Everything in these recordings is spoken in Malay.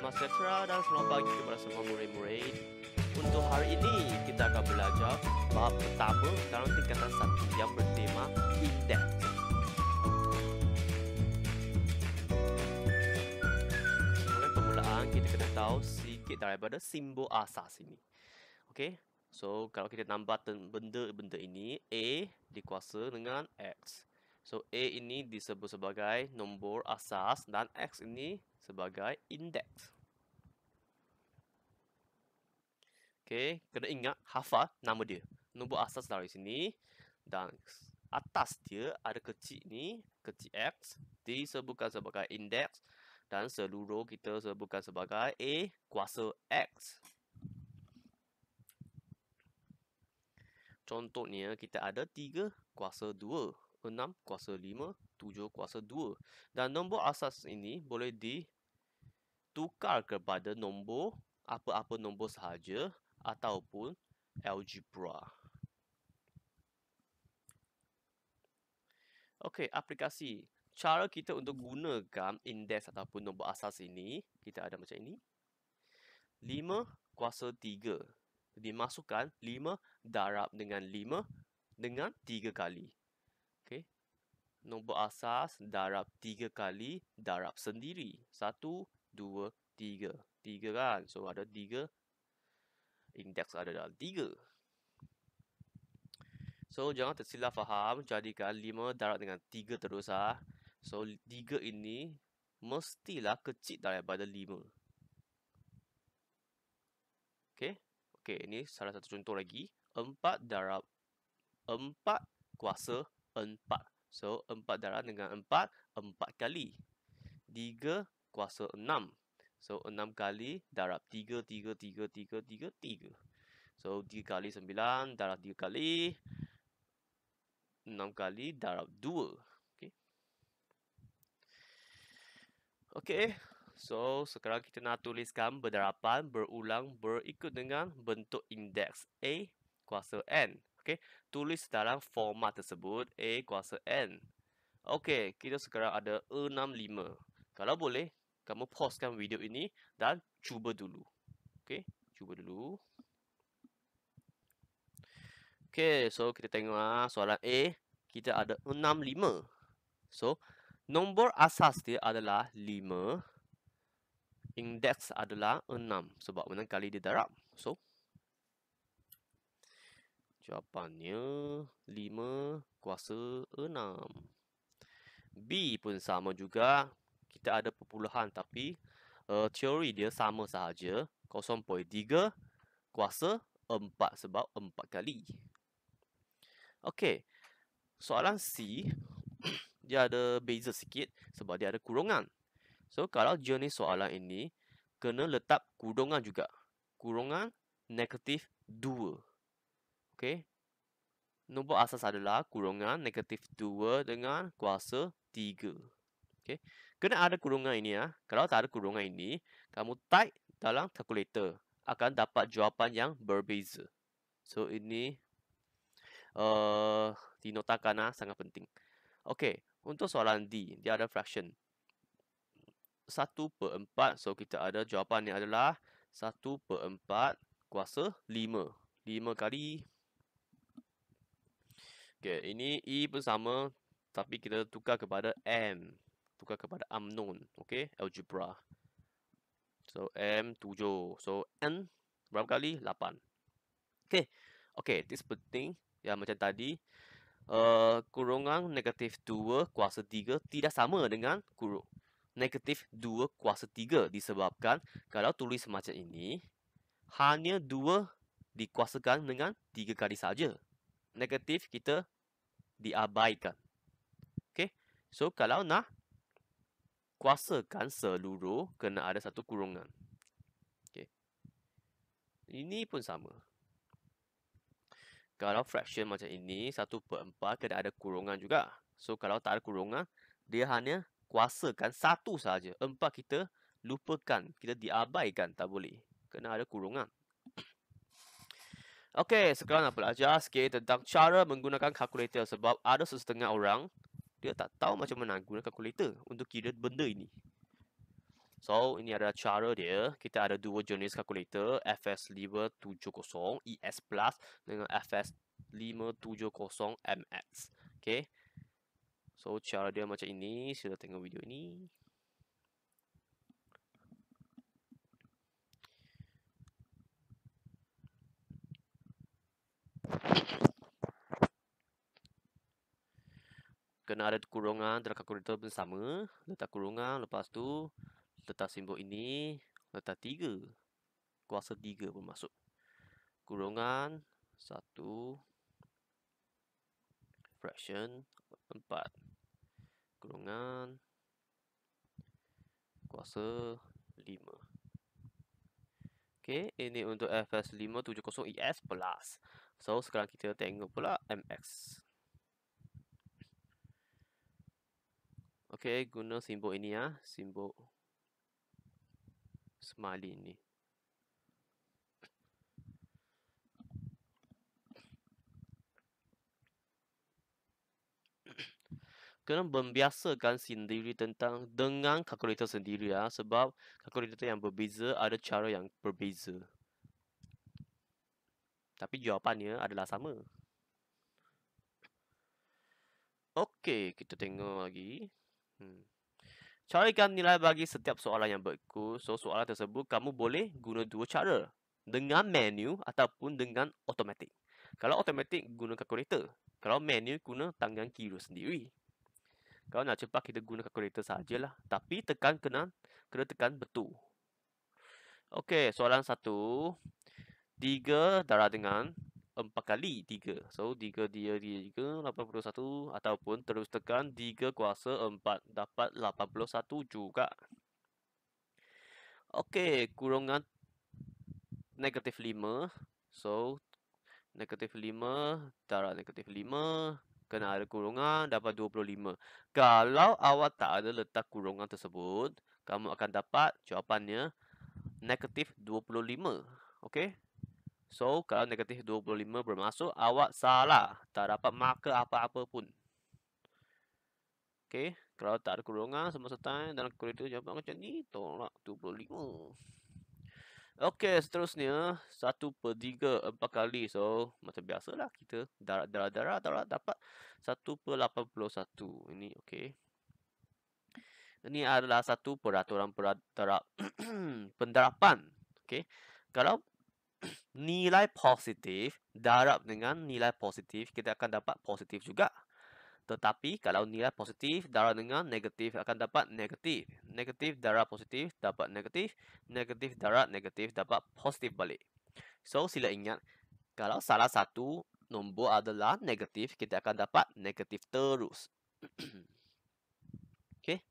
Selamat sejahtera dan selamat pagi kepada semua murid-murid. Untuk hari ini kita akan belajar bab pertama dalam tingkatan 1 yang bertema indeks. Sebagai permulaan kita kena tahu sedikit daripada simbol asas ini. Okey. So kalau kita nampak benda-benda ini, A dikuasa dengan X. So A ini disebut sebagai nombor asas dan X ini sebagai indeks. Okey, kena ingat hafal nama dia. Nombor asas dari sini dan atas dia ada kecil ni, kecil X disebutkan sebagai indeks dan seluruh kita sebutkan sebagai A kuasa X. Contohnya kita ada 3 kuasa 2, 6 kuasa 5, 7 kuasa 2. Dan nombor asas ini boleh ditukar kepada nombor apa-apa nombor sahaja ataupun algebra. Okey, aplikasi. Cara kita untuk gunakan indeks ataupun nombor asas ini, kita ada macam ini. 5 kuasa 3. Dimasukkan 5 darab dengan 5 dengan 3 kali. Okey. Nombor asas darab 3 kali darab sendiri. 1, 2, 3. 3 kan? So ada 3. Indeks ada dalam 3. So jangan tersilap faham, jadikan 5 darab dengan 3 terus ah. So 3 ini mestilah kecil daripada 5. Okey. Okey, ini salah satu contoh lagi. 4 darab 4 kuasa 4. So 4 darab dengan 4, 4 kali. 3 kuasa 6. So 6 kali darab 3, 3, 3, 3, 3, 3. So 3 kali 9 darab 3 kali 6 kali darab 2. Okey. Okey. So sekarang kita nak tuliskan berdarapan berulang berikut dengan bentuk indeks A kuasa N. Okey. Tulis dalam format tersebut A kuasa N. Okey, kita sekarang ada 65. Kalau boleh, kamu pauskan video ini dan cuba dulu. Okey, cuba dulu. Okey, so kita tengok soalan A, kita ada 65. So, nombor asas dia adalah 5. Indeks adalah 6 sebab mana kali dia darab. So, jawapannya 5 kuasa 6. B pun sama juga. Kita ada perpuluhan tapi teori dia sama sahaja. 0.3 kuasa 4 sebab 4 kali. Okey. Soalan C dia ada beza sikit sebab dia ada kurungan. So kalau jenis soalan ini kena letak kurungan juga. Kurungan negatif 2. Okey. Nombor asas adalah kurungan negatif 2 dengan kuasa 3. Okey. Kena ada kurungan ini ya. Kalau tak ada kurungan ini, kamu type dalam kalkulator akan dapat jawapan yang berbeza. So ini dinotakan sangat penting. Okey, untuk soalan D, dia ada fraction 1/4. So kita ada jawapannya adalah 1/4 kuasa 5. 5 kali. Okey, ini E pun sama tapi kita tukar kepada M. Tukar kepada unknown. Okey, algebra. So M 7. So N berapa kali? 8. Okey. Okey, this penting. Ya macam tadi, kurungan negatif 2 kuasa 3 tidak sama dengan negatif 2 kuasa 3 disebabkan kalau tulis macam ini, hanya 2 dikuasakan dengan 3 kali saja. Negatif kita diabaikan. Okey. So kalau nak kuasakan seluruh, kena ada satu kurungan. Okey. Ini pun sama. Kalau fraction macam ini, 1/4 kena ada kurungan juga. So kalau tak ada kurungan, dia hanya kuasakan satu saja. 4 kita lupakan, kita diabaikan, tak boleh. Kena ada kurungan. Okey, sekarang nak belajar sikit tentang cara menggunakan kalkulator sebab ada setengah orang dia tak tahu macam mana guna kalkulator untuk kira benda ini. So, ini adalah cara dia. Kita ada dua jenis kalkulator, FS570 ES Plus dengan FS570 MX. Okay. So, cara dia macam ini. Sila tengok video ini. Kena ada kurungan dalam kalkulator bersama. Letak kurungan, lepas tu letak simbol ini, letak 3. Kuasa 3 pun masuk. Kurungan 1 fraction 4. Kurungan kuasa 5. Okay, ini untuk FS570 ES Plus. So, sekarang kita tengok pula MX. Okay, guna simbol ini ya, simbol smiley ini. Kena membiasakan sendiri dengan kalkulator sendiri ya, sebab kalkulator yang berbeza ada cara yang berbeza. Tapi jawapannya adalah sama. Okey, kita tengok lagi. Carikan nilai bagi setiap soalan yang berikut. So, soalan tersebut kamu boleh guna dua cara. Dengan menu ataupun dengan automatik. Kalau automatik, guna kalkulator. Kalau menu, guna tangan kiri sendiri. Kalau nak cepat, kita guna kalkulator sajalah. Tapi kena tekan betul. Okey, soalan 1. 3 darab dengan 4 kali 3. So, 3 dia 81 ataupun terus tekan 3 kuasa 4 dapat 81 juga. Okey, kurungan negatif 5. So, negatif 5 darab negatif 5. Kena ada kurungan dapat 25. Kalau awak tak ada letak kurungan tersebut, kamu akan dapat jawapannya negatif 25. Okey? So, kalau negatif 25 bermasuk, awak salah. Tak dapat markah apa-apa pun. Okey, kalau tak ada kurungan semasa time dalam kalkulator jawapan macam ni, tolak 25. Okey, seterusnya 1/3 4 kali. So, macam biasalah kita darab dapat 1/81. Ini okey. Ini adalah satu peraturan pendarapan. Okey. Kalau nilai positif darab dengan nilai positif, kita akan dapat positif juga. Tetapi kalau nilai positif darab dengan negatif, akan dapat negatif. Negatif darab positif dapat negatif. Negatif darab negatif dapat positif balik. So, sila ingat, kalau salah satu nombor adalah negatif, kita akan dapat negatif terus. Okay.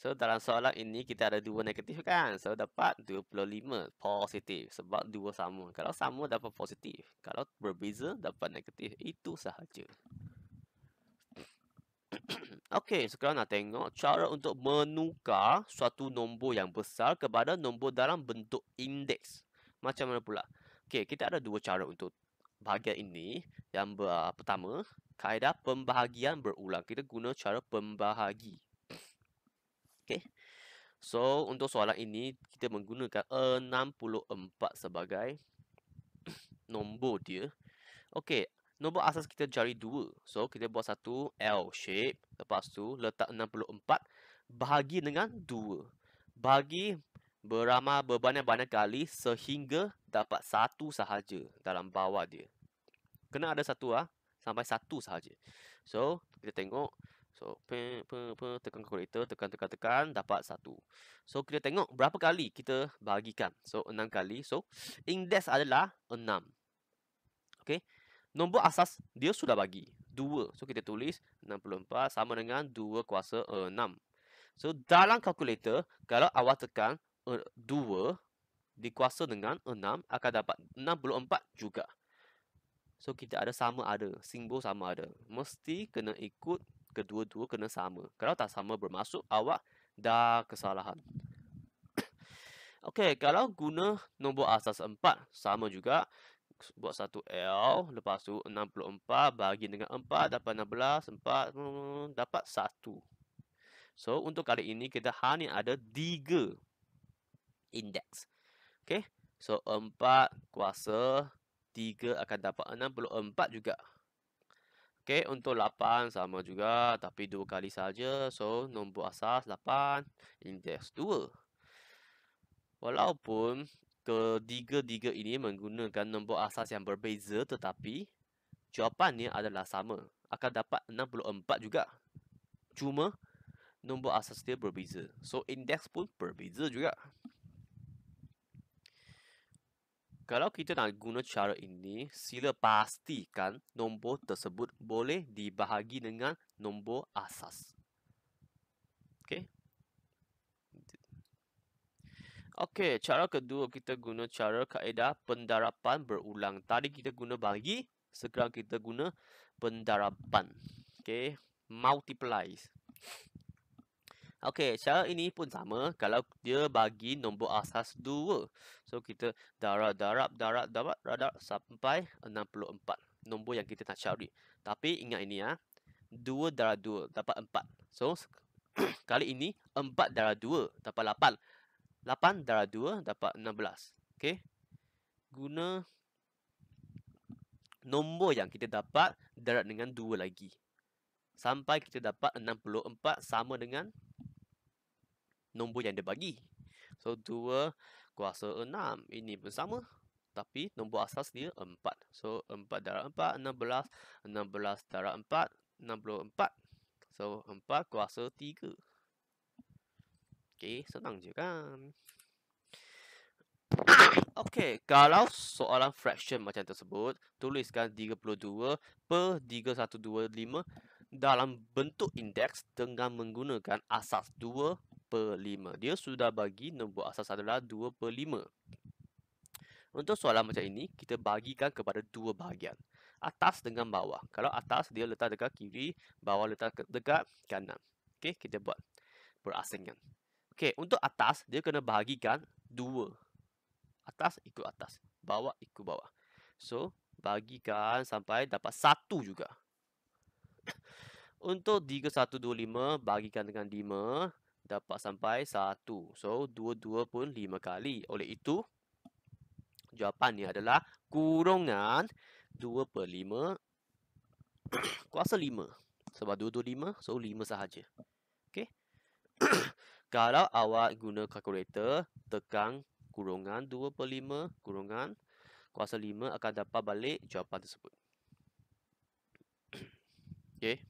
So, dalam soalan ini kita ada dua negatif kan? So, dapat 25 positif sebab dua sama. Kalau sama dapat positif. Kalau berbeza dapat negatif. Itu sahaja. Okey, sekarang nak tengok cara untuk menukar suatu nombor yang besar kepada nombor dalam bentuk indeks. Macam mana pula? Okey, kita ada dua cara untuk bahagian ini. Yang pertama, kaedah pembahagian berulang. Kita guna cara pembahagi. Okey. So, untuk soalan ini, kita menggunakan 64 sebagai nombor dia. Okey, nombor asas kita jari 2. So, kita buat satu L shape. Lepas tu, letak 64 bahagi dengan 2. Bahagi berbanyak-banyak kali sehingga dapat satu sahaja dalam bawah dia. Kena ada satu sampai satu sahaja. So, kita tengok. So, tekan kalkulator, tekan, dapat 1. So, kita tengok berapa kali kita bahagikan. So, 6 kali. So, indeks adalah 6. Okey. Nombor asas dia sudah bagi 2. So, kita tulis 64 sama dengan 2 kuasa 6. So, dalam kalkulator, kalau awak tekan 2 dikuasa dengan 6, akan dapat 64 juga. So, kita ada simbol sama ada. Mesti kena ikut kedua-dua kena sama. Kalau tak sama bermasuk, awak dah kesalahan. Okey, kalau guna nombor asas 4, sama juga. Buat satu L, lepas tu 64 bagi dengan 4, dapat 16, 4, dapat 1. So, untuk kali ini kita hanya ada 3 indeks. Okay. So, 4 kuasa 3 akan dapat 64 juga. Okay, untuk 8 sama juga, tapi 2 kali saja. So, nombor asas 8, indeks 2. Walaupun ketiga-tiga ini menggunakan nombor asas yang berbeza, tetapi jawapannya adalah sama. Akan dapat 64 juga. Cuma nombor asas dia berbeza. So, indeks pun berbeza juga. Kalau kita nak guna cara ini, sila pastikan nombor tersebut boleh dibahagi dengan nombor asas. Okey. Okey, cara kedua kita guna cara kaedah pendarapan berulang. Tadi kita guna bagi, sekarang kita guna pendarapan. Okey, multiplies. Okey, cara ini pun sama kalau dia bagi nombor asas 2. So, kita darab sampai 64. Nombor yang kita nak cari. Tapi ingat ini ya, 2 darab 2 dapat 4. So, kali ini 4 darab 2 dapat 8. 8 darab 2 dapat 16. Okey. Guna nombor yang kita dapat darab dengan 2 lagi. Sampai kita dapat 64 sama dengan nombor yang dia bagi. So, 2 kuasa 6. Ini pun sama. Tapi nombor asas dia 4. So, 4 darab 4, 16. 16 darab 4, 64. So, 4 kuasa 3. Okey, senang je kan? Okey, kalau soalan fraction macam tersebut, tuliskan 32 per 3125 dalam bentuk indeks dengan menggunakan asas 2 per 5. Dia sudah bagi nombor asas adalah 2 per 5. Untuk soalan macam ini, kita bagikan kepada 2 bahagian. Atas dengan bawah. Kalau atas, dia letak dekat kiri, bawah letak dekat kanan. Okey, kita buat berasingan. Okey, untuk atas, dia kena bahagikan 2. Atas ikut atas, bawah ikut bawah. So, bagikan sampai dapat 1 juga. Untuk 3125 bagikan dengan 5 dapat sampai 1. So, 22 pun 5 kali. Oleh itu, jawapannya adalah kurungan 2 per 5 kuasa 5. Sebab 225, so 5 sahaja. Okey. Kalau awak guna kalkulator, tekan kurungan 2 per 5 kurungan kuasa 5 akan dapat balik jawapan tersebut. Okey.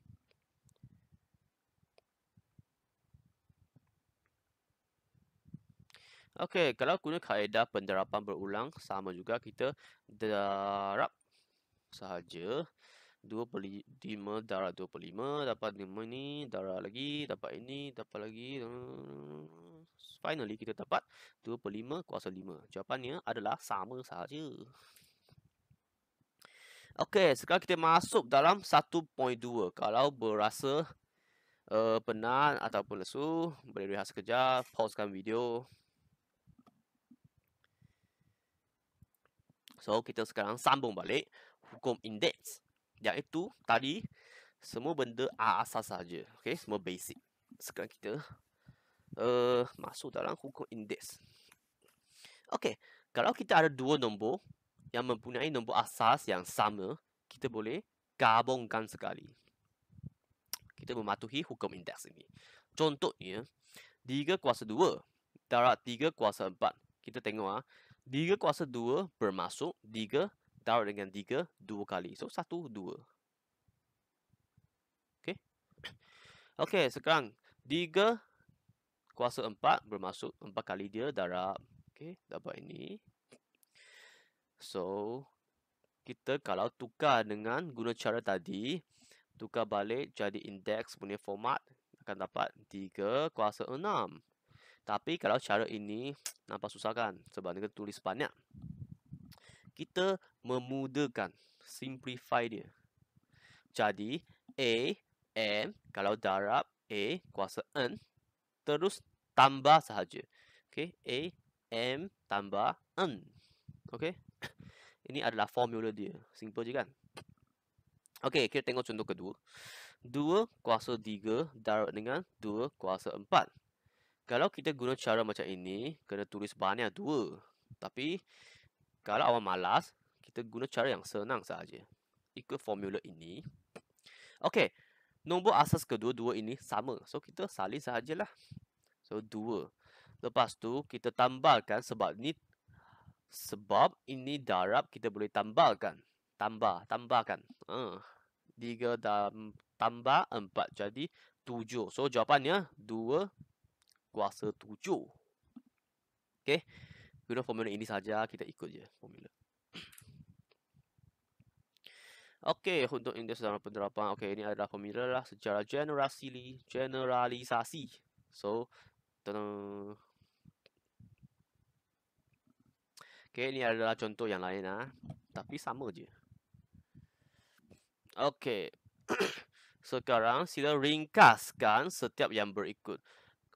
Okey, kalau guna kaedah pendarapan berulang, sama juga kita darab sahaja. 2 per 5 darab 2 per 5 dapat 5 ni, darab lagi, dapat ini, dapat lagi. Finally, kita dapat 2 per 5 kuasa 5. Jawapannya adalah sama sahaja. Okey, sekarang kita masuk dalam 1.2. Kalau berasa penat ataupun lesu, boleh rehat sekejap, pausekan video. So, kita sekarang sambung balik hukum indeks. Iaitu tadi semua benda asas saja. Okey, semua basic. Sekarang kita masuk dalam hukum indeks. Okey, kalau kita ada 2 nombor yang mempunyai nombor asas yang sama, kita boleh gabungkan sekali. Kita mematuhi hukum indeks ini. Contohnya, 3 kuasa 2 darab 3 kuasa 4. Kita tengok 3 kuasa 2 bermasuk 3 darab dengan 3 2 kali. So, 1, 2. Okey. Okey, sekarang 3 kuasa 4 bermasuk 4 kali dia darab. Okey, dapat ini. So, kita kalau tukar dengan guna cara tadi, tukar balik jadi indeks punya format, akan dapat 3 kuasa 6. Tapi kalau cara ini nampak susah kan? Sebab dia tulis banyak. Kita memudahkan, simplify dia. Jadi, A, M, kalau darab A kuasa N, terus tambah sahaja. Okey, A, M tambah N. Okey. Ini adalah formula dia. Simple je kan? Okey, kita tengok contoh kedua. 2 kuasa 3 darab dengan 2 kuasa 4. Kalau kita guna cara macam ini, kena tulis banyak 2. Tapi, kalau awak malas, kita guna cara yang senang sahaja. Ikut formula ini. Okey, nombor asas kedua-dua ini sama. So, kita salin sahajalah. So, 2. Lepas tu, kita tambahkan sebab ini darab, kita boleh tambahkan. Tambahkan. 3 tambah 4. Jadi, 7. So, jawapannya 2 kuasa 7. Okey. Guna formula ini saja, kita ikut je formula. Okey, untuk indeks dalam penerapan. Okey, ini adalah formula lah secara generalisasi. So, okey, ini adalah contoh yang lain tapi sama je. Okey. Sekarang sila ringkaskan setiap yang berikut.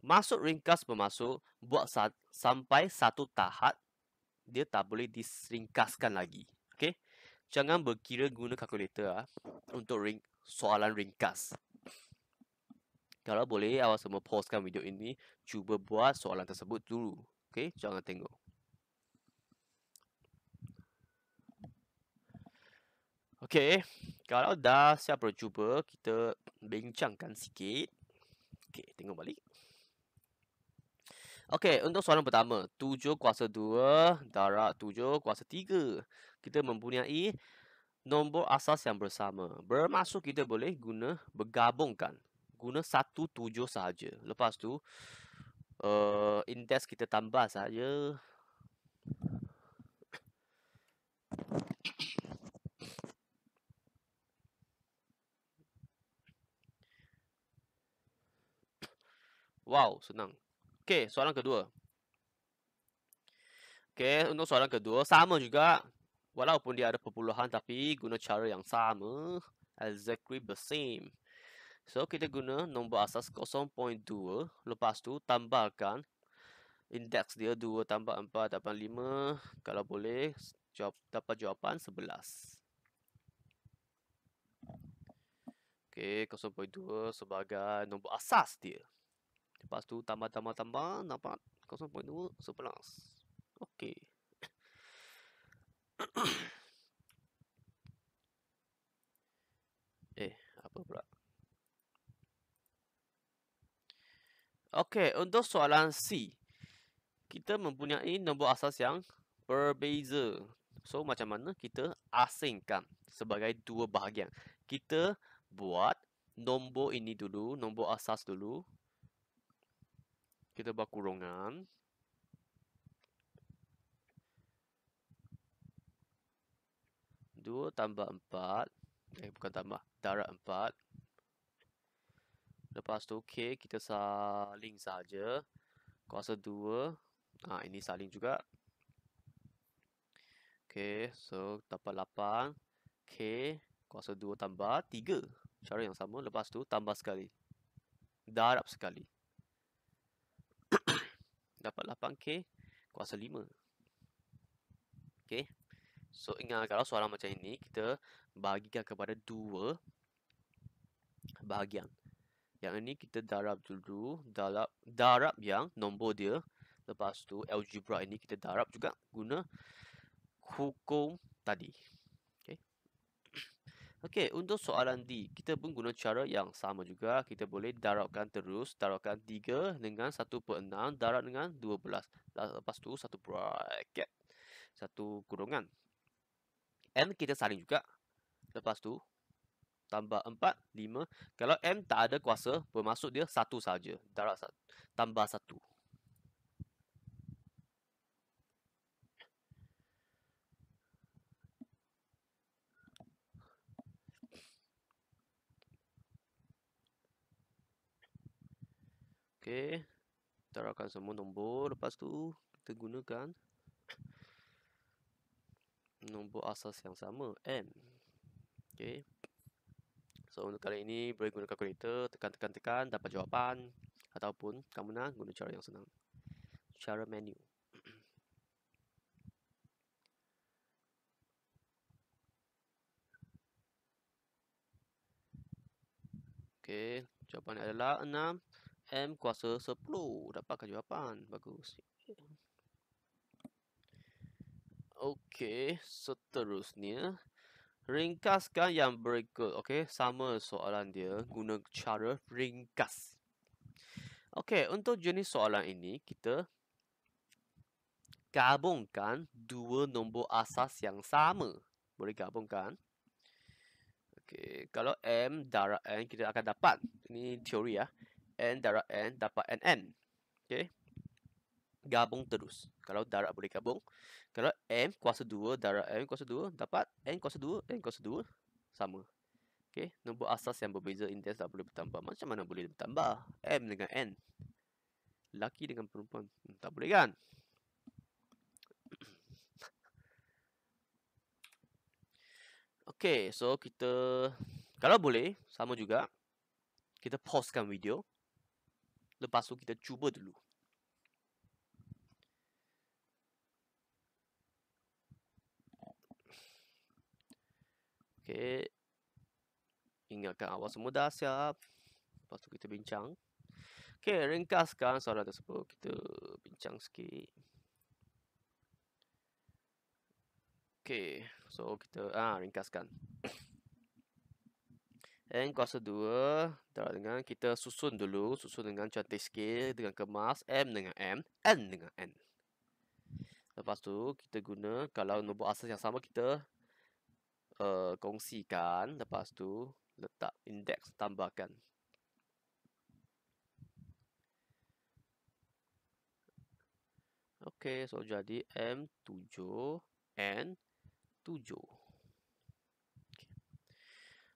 Masuk ringkas bermaksud buat sampai satu tahap dia tak boleh diringkaskan lagi. Okey? Jangan berkira guna kalkulator untuk soalan ringkas. Kalau boleh, awak semua pausekan video ini, cuba buat soalan tersebut dulu. Okey? Jangan tengok. Okey, kalau dah siap bercuba, kita bincangkan sikit. Okey, tengok balik. Okey, untuk soalan pertama, 7 kuasa 2 darab 7 kuasa 3. Kita mempunyai nombor asas yang bersama. Bermaksud kita boleh bergabungkan. Guna 1 7 sahaja. Lepas tu, indeks kita tambah saja. Wow, senang. Okey, soalan kedua. Okey, untuk soalan kedua, sama juga. Walaupun dia ada perpuluhan, tapi guna cara yang sama. Exactly the same. So, kita guna nombor asas 0.2. Lepas tu, tambahkan indeks dia 2 tambah 4 tambah 5. Kalau boleh, dapat jawapan 11. Okey, 0.2 sebagai nombor asas dia. Lepas tu, tambah, dapat 0.2, 11. Okey. Apa pula? Okey, untuk soalan C. Kita mempunyai nombor asas yang berbeza. So, macam mana kita asingkan sebagai dua bahagian. Kita buat nombor ini dulu, nombor asas dulu. Kita buat kurungan. Dua tambah 4. Bukan tambah, darab 4. Lepas tu, K kita saling saja. Kuasa 2. Ini saling juga. Okay, so dapat 8. K kuasa 2 tambah 3. Cara yang sama. Lepas tu tambah sekali. Darab sekali. Dapat 8K kuasa 5. Okay. So ingat, kalau soalan macam ini, kita bahagikan kepada dua bahagian. Yang ini kita darab dulu. Darab yang nombor dia. Lepas tu algebra ini kita darab juga guna hukum tadi. Okey, untuk soalan D, kita pun guna cara yang sama juga. Kita boleh darabkan terus. Darabkan 3 dengan 1/6 darab dengan 12. Lepas tu satu bracket. Satu kurungan. M kita saling juga. Lepas tu tambah 4, 5. Kalau M tak ada kuasa, bermaksud dia 1 saja. Darab 1. Tambah 1. Okey. Darabkan semua nombor. Lepas tu kita gunakan nombor asas yang sama, M. Okey. So, untuk kali ini boleh guna kalkulator, tekan, dapat jawapan. Ataupun kamu nak guna cara yang senang. Cara menu. Okey, jawapannya adalah 6. M kuasa 10. Dapatkan jawapan. Bagus. Okey, seterusnya. Ringkaskan yang berikut. Okey, sama soalan dia. Guna cara ringkas. Okey, untuk jenis soalan ini, kita gabungkan dua nombor asas yang sama. Boleh gabungkan. Okey, kalau M darab N, kita akan dapat. Ini teori ya. N darab N dapat NN. Okey. Gabung terus. Kalau darab boleh gabung. Kalau M kuasa 2 darab M kuasa 2 dapat N kuasa 2, N kuasa 2. Sama. Okey. Nombor asas yang berbeza indeks tak boleh bertambah. Macam mana boleh bertambah? M dengan N. Lelaki dengan perempuan. Tak boleh kan? Okey, so kita kalau boleh sama juga kita pausekan video. Lepas tu kita cuba dulu. Okey. Ingatkan awak semua dah siap. Lepas tu kita bincang. Okey, ringkaskan soalan tersebut. Kita bincang sikit. Okey, so kita ringkaskan. N kuasa 2 darab dengan kita susun dulu, susun dengan cantik sikit, dengan kemas. M dengan M, N dengan N. Lepas tu kita guna, kalau nombor asas yang sama kita kongsikan. Lepas tu letak indeks, tambahkan. Okey, so jadi M7, N7.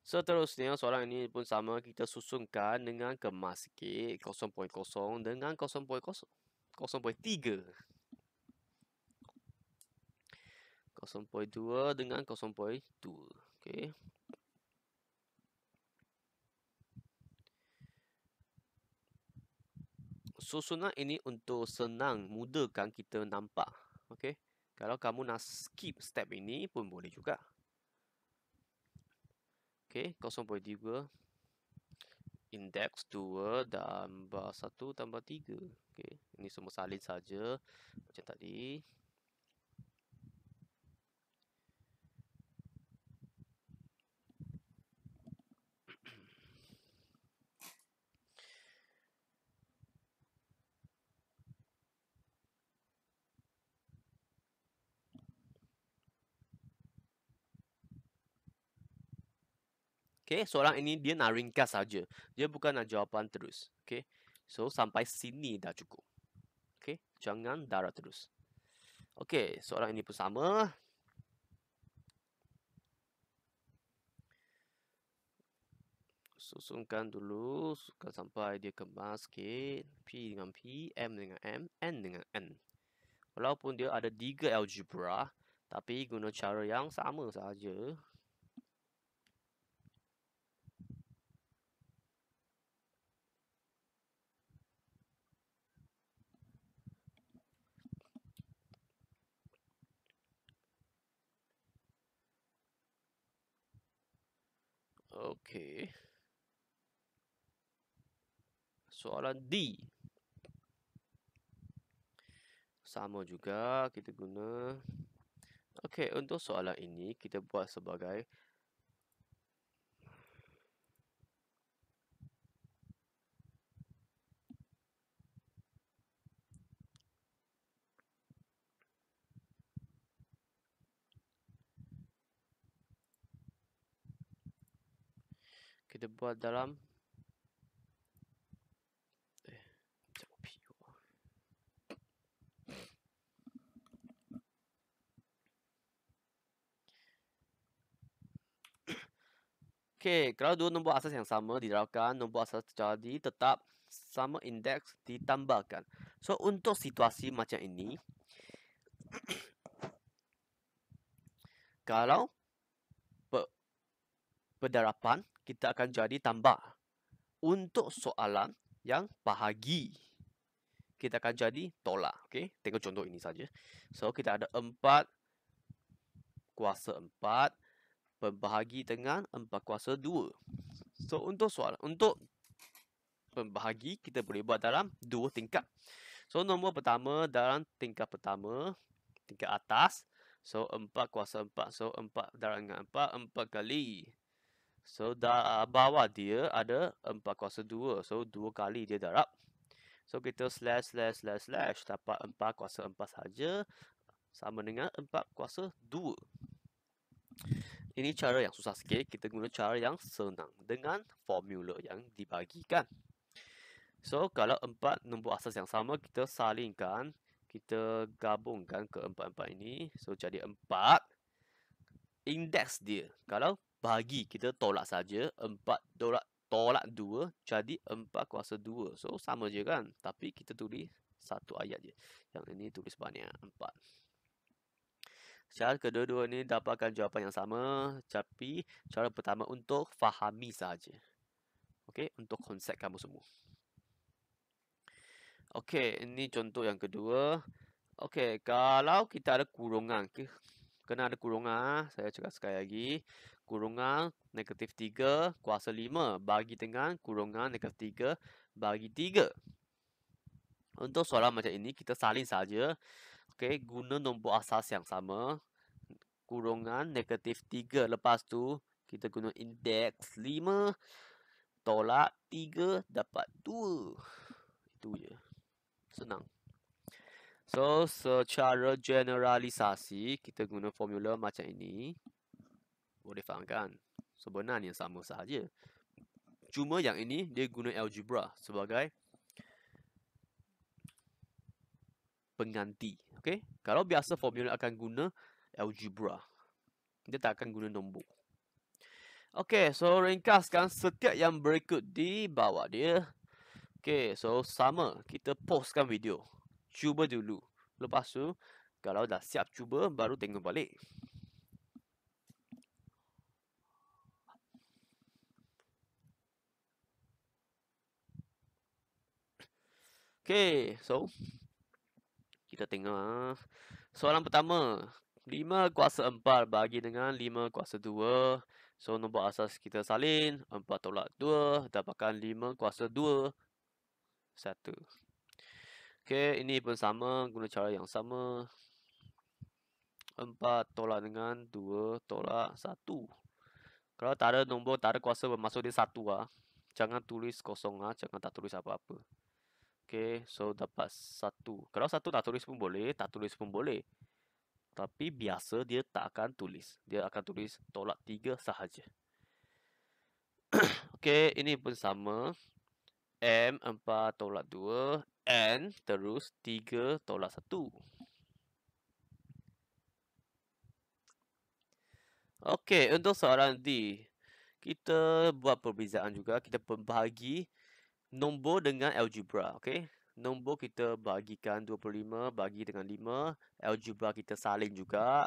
Seterusnya, soalan ini pun sama, kita susunkan dengan kemas sikit, 0.0 dengan 0.0, 0.3. 0.2 dengan 0.2. Okey. Susunan ini untuk senang, mudahkan kita nampak. Okey. Kalau kamu nak skip step ini pun boleh juga. Okey, 0.3. Indeks 2 tambah 1 tambah 3. Okey, ini semua salin saja macam tadi. Okey, soalan ini dia nak ringkas saja. Dia bukan nak jawapan terus. Okey. So sampai sini dah cukup. Okey, jangan darab terus. Okey, soalan ini pun sama. Susunkan dulu, susunkan sampai dia kemas sikit. P dengan P, M dengan M, N dengan N. Walaupun dia ada 3 algebra, tapi guna cara yang sama sahaja. Okey. Soalan D. Sama juga kita guna. Okey, untuk soalan ini kita buat sebagai kita buat dalam Okey, kalau dua nombor asas yang sama diterapkan, nombor asas terjadi tetap sama indeks ditambahkan. So, untuk situasi macam ini, kalau pendarapan, kita akan jadi tambah. Untuk soalan yang bahagi, kita akan jadi tolak. Okey, tengok contoh ini saja. So, kita ada 4 kuasa 4 berbahagi dengan 4 kuasa 2. So, untuk pembahagi, kita boleh buat dalam 2 tingkat. So, nombor pertama dalam tingkat pertama, tingkat atas. So, 4 kuasa 4. So, 4 darab dengan 4, 4 kali. So, bawah dia ada 4 kuasa 2. So, 2 kali dia darab. So, kita slash. Dapat 4 kuasa 4 saja. Sama dengan 4 kuasa 2. Ini cara yang susah sikit. Kita guna cara yang senang dengan formula yang dibagikan. So, kalau 4 nombor asas yang sama, kita salingkan. Kita gabungkan ke 4 ini. So, jadi 4. Indeks dia. Kalau bagi, kita tolak saja. 4 tolak 2. Jadi 4 kuasa 2. So, sama je kan? Tapi kita tulis satu ayat je. Yang ini tulis banyak. 4. Cara kedua-dua ni dapatkan jawapan yang sama, tapi cara pertama untuk fahami sahaja. Okey, untuk konsep kamu semua. Okey, ini contoh yang kedua. Okey, kalau kita ada kurungan, kena ada kurungan, saya cakap sekali lagi. Kurungan negatif 3 kuasa 5 bagi dengan kurungan negatif 3 bagi 3. Untuk soalan macam ini, kita salin saja. Okey, guna nombor asas yang sama. Kurungan negatif 3. Lepas tu, kita guna indeks 5. Tolak 3 dapat 2. Itu je. Senang. So, secara generalisasi, kita guna formula macam ini. Boleh faham kan? Sebenarnya sama sahaja. Cuma yang ini, dia guna algebra sebagai pengganti. Okay? Kalau biasa formula akan guna algebra. Dia tak akan guna nombor. Okay, so ringkaskan setiap yang berikut di bawah dia. Okay, so sama. Kita postkan video. Cuba dulu. Lepas tu, kalau dah siap cuba, baru tengok balik. Okay, so kita tengok. Soalan pertama. 5 kuasa 4 bagi dengan 5 kuasa 2. So, nombor asas kita salin. 4 tolak 2. Dapatkan 5 kuasa 2. 1. Okay, ini pun sama. Guna cara yang sama. 4 tolak dengan 2 tolak 1. Kalau tak ada nombor, tak ada kuasa bermaksud dia 1 lah. Jangan tulis kosong lah. Jangan tak tulis apa-apa. Okay, so dapat 1. Kalau 1 tak tulis pun boleh. Tak tulis pun boleh. Tapi biasa dia tak akan tulis. Dia akan tulis tolak 3 sahaja. Okay, ini pun sama. M 4 tolak 2. N terus 3 tolak 1. Okay, untuk soalan D. Kita buat perbezaan juga. Kita pembahagi nombor dengan algebra. Okay. Nombor kita bagikan 25 bagi dengan 5. Algebra kita salin juga.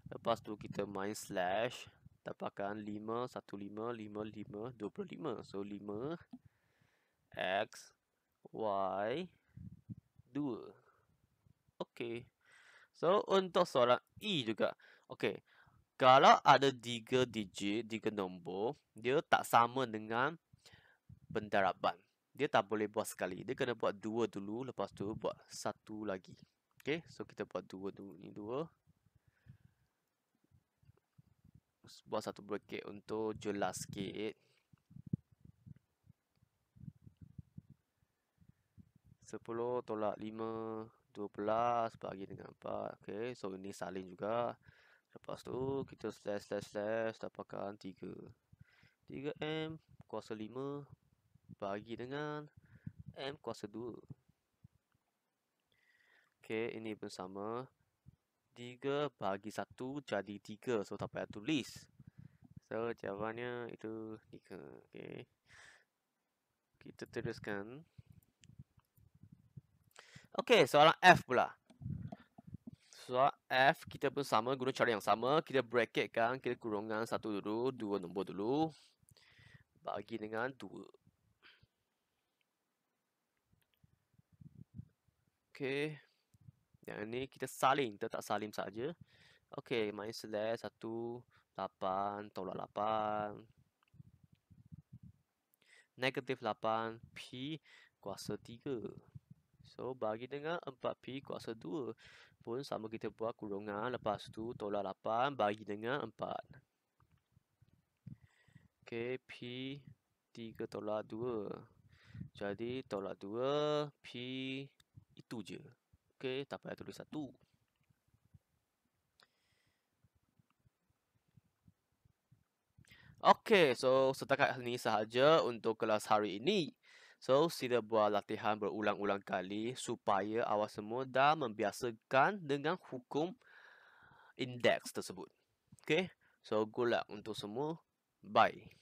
Lepas tu kita main slash. Dapatkan 5, 1, 5, 5, 5, 25. So 5, X, Y, 2. Okay. So untuk soalan E juga. Okay. Kalau ada 3 digit, 3 nombor, dia tak sama dengan pendaraban. Dia tak boleh buat sekali. Dia kena buat 2 dulu, lepas tu buat 1 lagi. Okay, so kita buat 2 dulu. Ni 2. Buat satu bracket untuk jelas sikit. 10 tolak 5, 12 bagi dengan 4. Okay, so ini salin juga. Lepas tu kita slash dapatkan 3. 3M kuasa 5 bagi dengan M kuasa 2. Okay, ini pun sama. 3 bagi 1 jadi 3. So, tak payah tulis. So, jawapannya itu 3. Okay. Kita teruskan. Okay, soalan F pula. Soalan F, kita pun sama. Guna cara yang sama. Kita bracketkan. Kita kurungan 1 dulu. 2 nombor dulu. Bagi dengan 2. Okay. Yang ini kita salin. Kita tak salin saja. Okay, main slash 1, 8 tolak 8. Negatif 8 P kuasa 3. So, bagi dengan 4P kuasa 2. Pun sama kita buat kurungan. Lepas tu tolak 8 bagi dengan 4. Okay, P 3 tolak 2. Jadi, tolak 2, P itu je. Okay, tak payah tulis 1. Okay, so setakat ini sahaja untuk kelas hari ini. So, sila buat latihan berulang-ulang kali supaya awak semua dah membiasakan dengan hukum indeks tersebut. Okay, so good luck untuk semua. Bye.